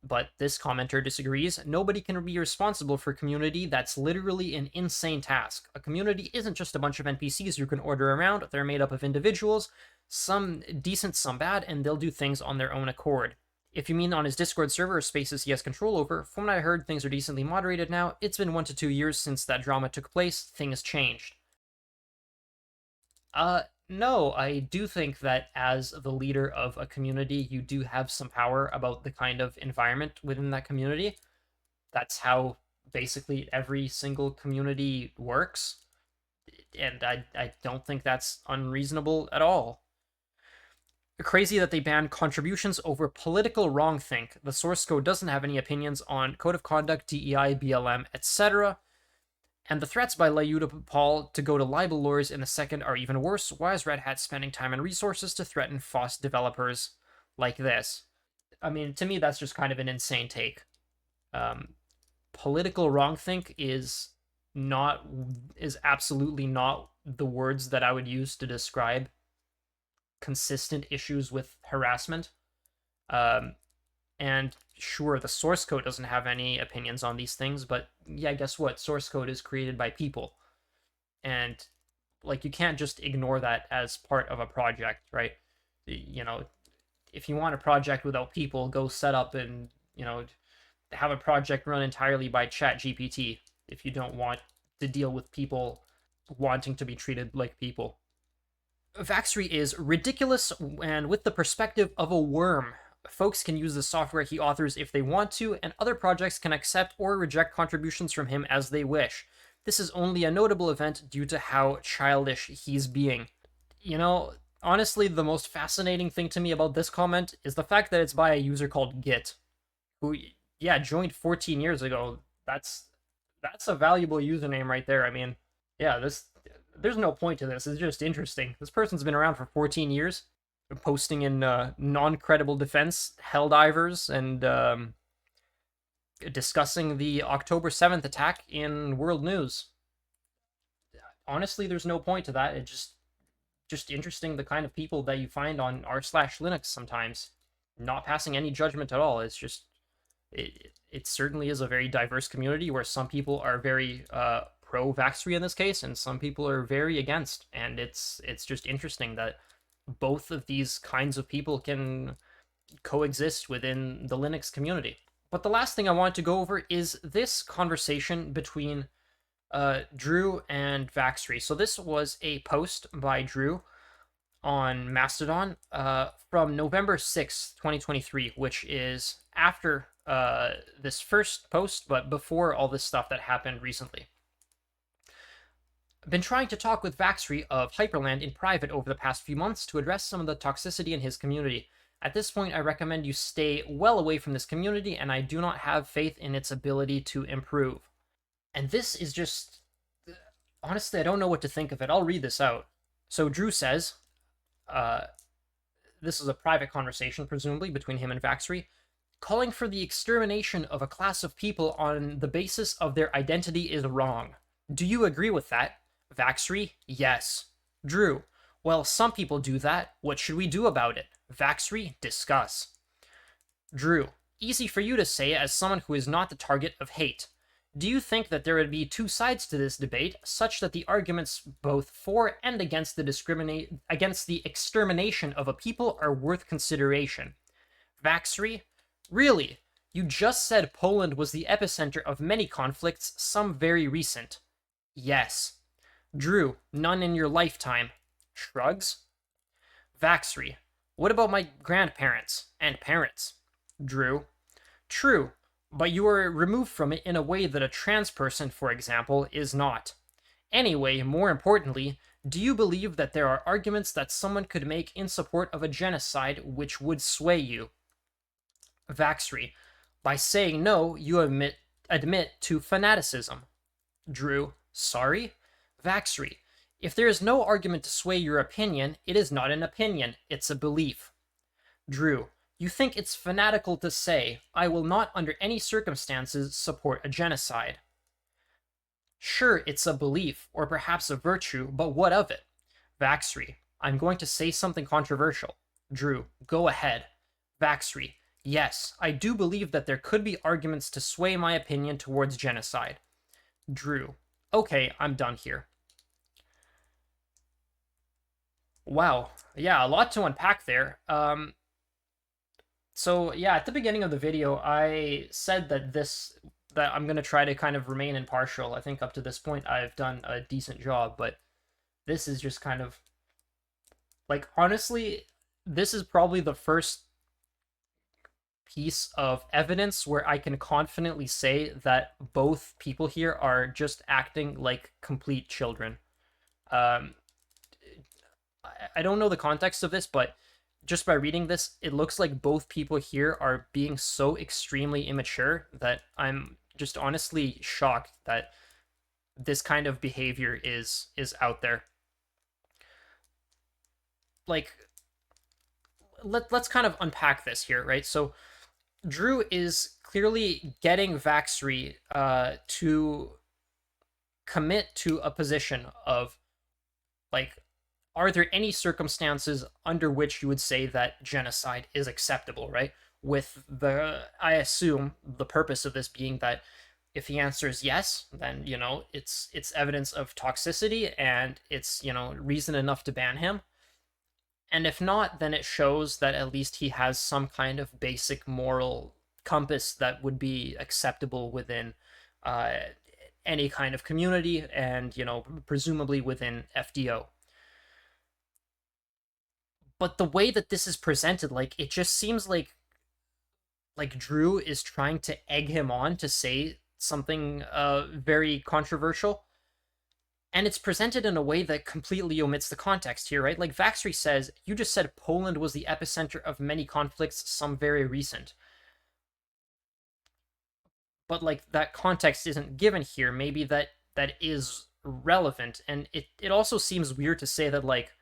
S1: But this commenter disagrees. Nobody can be responsible for a community. That's literally an insane task. A community isn't just a bunch of NPCs you can order around. They're made up of individuals, some decent, some bad, and they'll do things on their own accord. If you mean on his Discord server or spaces he has control over, from what I heard, things are decently moderated now. It's been 1 to 2 years since that drama took place. Things changed. No, I do think that as the leader of a community, you do have some power about the kind of environment within that community. That's how basically every single community works. And I don't think that's unreasonable at all. Crazy that they banned contributions over political wrongthink. The source code doesn't have any opinions on code of conduct, DEI, BLM, etc. And the threats by Layuta Paul to go to libel lawyers in the second are even worse. Why is Red Hat spending time and resources to threaten FOSS developers like this? I mean, to me, that's just kind of an insane take. Political wrongthink is absolutely not the words that I would use to describe consistent issues with harassment. And sure, the source code doesn't have any opinions on these things, but yeah, guess what? Source code is created by people. And, like, you can't just ignore that as part of a project, right? If you want a project without people, go set up and, have a project run entirely by ChatGPT if you don't want to deal with people wanting to be treated like people. Vaxry is ridiculous and with the perspective of a worm. Folks can use the software he authors if they want to, and other projects can accept or reject contributions from him as they wish. This is only a notable event due to how childish he's being. Honestly, the most fascinating thing to me about this comment is the fact that it's by a user called Git, who, joined 14 years ago. That's a valuable username right there. I mean, there's no point to this. It's just interesting. This person's been around for 14 years. Posting in non-credible defense Helldivers and discussing the October 7th attack in World News. Honestly, there's no point to that. It's just interesting the kind of people that you find on r/Linux sometimes. Not passing any judgment at all. It's just, it certainly is a very diverse community where some people are very pro-Vaxry in this case, and some people are very against. And it's just interesting that both of these kinds of people can coexist within the Linux community. But the last thing I want to go over is this conversation between Drew and Vaxry. So this was a post by Drew on Mastodon from November 6th, 2023, which is after this first post, but before all this stuff that happened recently. I've been trying to talk with Vaxry of Hyprland in private over the past few months to address some of the toxicity in his community. At this point, I recommend you stay well away from this community, and I do not have faith in its ability to improve. And this is just... Honestly, I don't know what to think of it. I'll read this out. So Drew says, this is a private conversation, presumably, between him and Vaxry, calling for the extermination of a class of people on the basis of their identity is wrong. Do you agree with that? Vaxry, yes. Drew, well, some people do that. What should we do about it? Vaxry, discuss. Drew, easy for you to say as someone who is not the target of hate. Do you think that there would be two sides to this debate, such that the arguments both for and against the extermination of a people are worth consideration? Vaxry, really? You just said Poland was the epicenter of many conflicts, some very recent. Yes. Drew, none in your lifetime. Shrugs. Vaxry, what about my grandparents and parents? Drew, true, but you are removed from it in a way that a trans person, for example, is not. Anyway, more importantly, do you believe that there are arguments that someone could make in support of a genocide which would sway you? Vaxry, by saying no, you admit to fanaticism. Drew, sorry? Vaxry, if there is no argument to sway your opinion, it is not an opinion, it's a belief. Drew, you think it's fanatical to say, I will not under any circumstances support a genocide. Sure, it's a belief, or perhaps a virtue, but what of it? Vaxry, I'm going to say something controversial. Drew, go ahead. Vaxry, yes, I do believe that there could be arguments to sway my opinion towards genocide. Drew, okay, I'm done here. Wow, yeah, a lot to unpack there. So yeah, at the beginning of the video, I said that I'm gonna try to kind of remain impartial. I think up to this point I've done a decent job, but this is just kind of like, honestly, this is probably the first piece of evidence where I can confidently say that both people here are just acting like complete children. Um, I don't know the context of this, but just by reading this, it looks like both people here are being so extremely immature that I'm just honestly shocked that this kind of behavior is out there. Like, let's kind of unpack this here, right? So Drew is clearly getting Vaxry to commit to a position of, like, are there any circumstances under which you would say that genocide is acceptable, right? With the, I assume, the purpose of this being that if the answer is yes, then, you know, it's evidence of toxicity and it's, you know, reason enough to ban him. And if not, then it shows that at least he has some kind of basic moral compass that would be acceptable within any kind of community and, you know, presumably within FDO. But the way that this is presented, like, it just seems like Drew is trying to egg him on to say something very controversial. And it's presented in a way that completely omits the context here, right? Like Vaxry says, you just said Poland was the epicenter of many conflicts, some very recent. But like that context isn't given here. Maybe that is relevant. And it also seems weird to say that, like,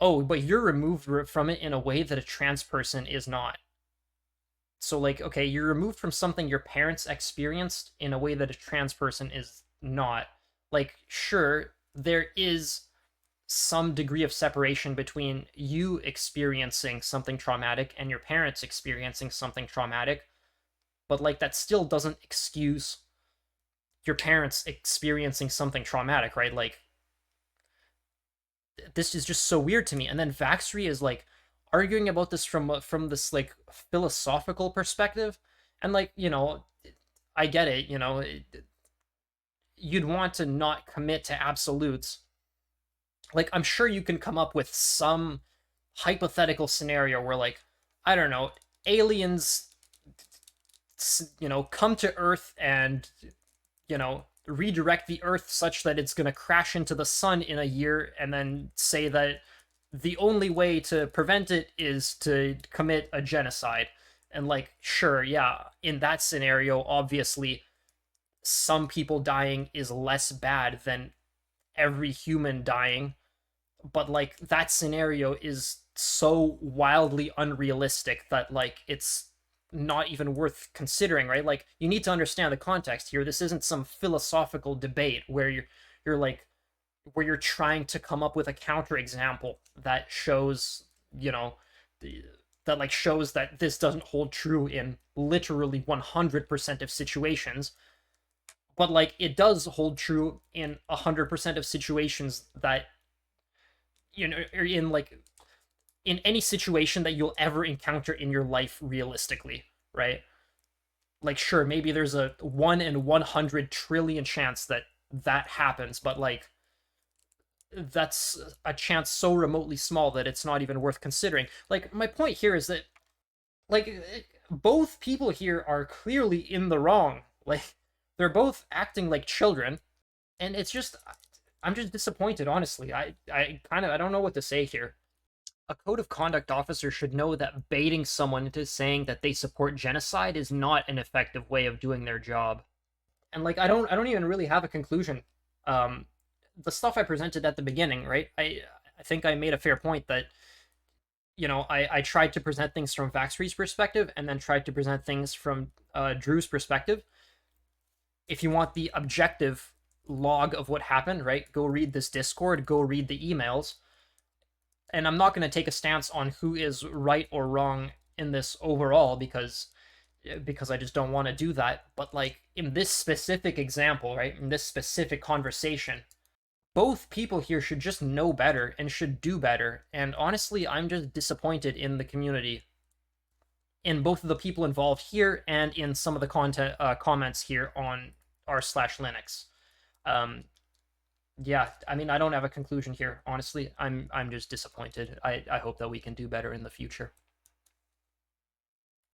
S1: oh, but you're removed from it in a way that a trans person is not. So, like, okay, you're removed from something your parents experienced in a way that a trans person is not. Like, sure, there is some degree of separation between you experiencing something traumatic and your parents experiencing something traumatic, but, like, that still doesn't excuse your parents experiencing something traumatic, right? Like, this is just so weird to me. And then Vaxry is, like, arguing about this from this, like, philosophical perspective, and, like, you know, I get it, you know, you'd want to not commit to absolutes, Like, I'm sure you can come up with some hypothetical scenario where, like, I don't know, aliens, come to Earth and, redirect the Earth such that it's going to crash into the sun in a year, and then say that the only way to prevent it is to commit a genocide. And, like, sure, yeah, in that scenario, obviously, some people dying is less bad than every human dying, but like that scenario is so wildly unrealistic that like it's not even worth considering, right? Like, you need to understand the context here. This isn't some philosophical debate where you're like where you're trying to come up with a counterexample that shows, you know, that like shows that this doesn't hold true in literally 100% of situations, but like it does hold true in 100% of situations that, or in like in any situation that you'll ever encounter in your life realistically, right? Like, sure, maybe there's a 1 in 100 trillion chance that that happens, but like that's a chance so remotely small that it's not even worth considering. Like, my point here is that, like, both people here are clearly in the wrong. Like, they're both acting like children, and it's just, I'm just disappointed, honestly. I don't know what to say here. A code of conduct officer should know that baiting someone into saying that they support genocide is not an effective way of doing their job. And like, I don't even really have a conclusion. Um, the stuff I presented at the beginning, right? I think I made a fair point that, I tried to present things from Vaxry's perspective and then tried to present things from Drew's perspective. If you want the objective log of what happened, right? Go read this Discord, go read the emails. And I'm not going to take a stance on who is right or wrong in this overall, because I just don't want to do that. But like in this specific example, right, in this specific conversation, both people here should just know better and should do better. And honestly, I'm just disappointed in the community, in both of the people involved here and in some of the content comments here on r/Linux. Um, yeah, I mean, I don't have a conclusion here. Honestly, I'm just disappointed. I hope that we can do better in the future.